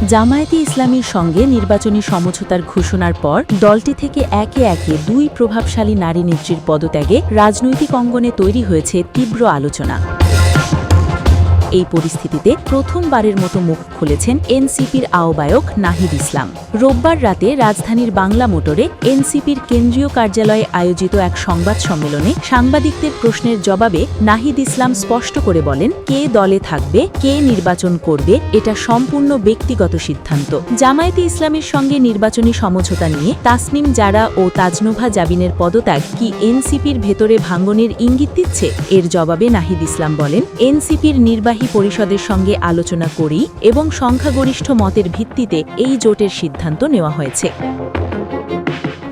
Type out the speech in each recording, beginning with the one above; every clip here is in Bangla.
জামায়াতে ইসলামীর সঙ্গে নির্বাচনী সমঝোতার ঘোষণার পর দলটি থেকে একে একে দুই প্রভাবশালী নারী নেত্রীর পদত্যাগে রাজনৈতিক অঙ্গনে তৈরি হয়েছে তীব্র আলোচনা। এই পরিস্থিতিতে প্রথমবারের মতো মুখ খুলেছেন এনসিপির আহ্বায়ক নাহিদ ইসলাম। রোববার রাতে রাজধানীর বাংলা মোটরে এনসিপির কেন্দ্রীয় কার্যালয়ে আয়োজিত এক সংবাদ সম্মেলনে সাংবাদিকদের প্রশ্নের জবাবে নাহিদ ইসলাম স্পষ্ট করে বলেন, কে দলে থাকবে, কে নির্বাচন করবে এটা সম্পূর্ণ ব্যক্তিগত সিদ্ধান্ত। জামায়াতে ইসলামের সঙ্গে নির্বাচনী সমঝোতা নিয়ে তাসনিম জারা ও তাজনোভা জাবিনের পদত্যাগ কি এনসিপির ভেতরে ভাঙ্গনের ইঙ্গিত দিচ্ছে? এর জবাবে নাহিদ ইসলাম বলেন, এনসিপির নির্বাহী পরিষদের সঙ্গে আলোচনা করেই এবং সংখ্যাগরিষ্ঠ মতের ভিত্তিতে এই জোটের সিদ্ধান্ত নেওয়া হয়েছে।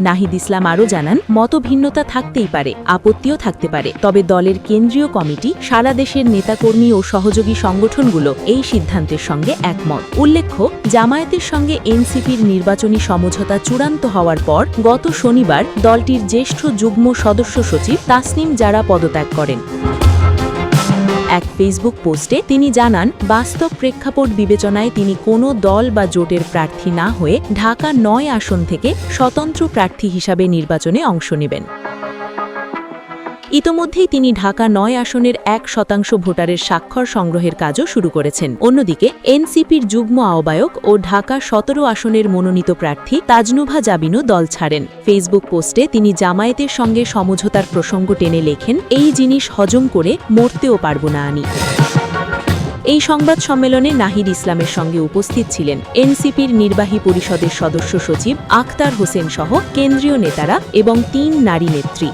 নাহিদ ইসলাম আরও জানান, মতভিন্নতা থাকতেই পারে, আপত্তিও থাকতে পারে, তবে দলের কেন্দ্রীয় কমিটি, সারা দেশের নেতাকর্মী ও সহযোগী সংগঠনগুলো এই সিদ্ধান্তের সঙ্গে একমত। উল্লেখ্য, জামায়াতের সঙ্গে এনসিপির নির্বাচনী সমঝোতা চূড়ান্ত হওয়ার পর গত শনিবার দলটির জ্যেষ্ঠ যুগ্ম সদস্য সচিব তাসনিম জারা পদত্যাগ করেন। এক ফেসবুক পোস্টে তিনি জানান, বাস্তব প্রেক্ষাপট বিবেচনায় তিনি কোনো দল বা জোটের প্রার্থী না হয়ে ঢাকা ৯ আসন থেকে স্বতন্ত্র প্রার্থী হিসাবে নির্বাচনে অংশ নেবেন। ইতোমধ্যেই তিনি ঢাকা ৯ আসনের ১% ভোটারের স্বাক্ষর সংগ্রহের কাজও শুরু করেছেন। অন্যদিকে এনসিপির যুগ্ম আহ্বায়ক ও ঢাকা ১৭ আসনের মনোনীত প্রার্থী তাজনোভা জাবিনও দল ছাড়েন। ফেসবুক পোস্টে তিনি জামায়াতের সঙ্গে সমঝোতার প্রসঙ্গ টেনে লেখেন, এই জিনিস হজম করে মরতেও পারব না আমি। এই সংবাদ সম্মেলনে নাহিদ ইসলামের সঙ্গে উপস্থিত ছিলেন এনসিপির নির্বাহী পরিষদের সদস্য সচিব আখতার হোসেন সহ কেন্দ্রীয় নেতারা এবং ৩ নারী নেত্রী।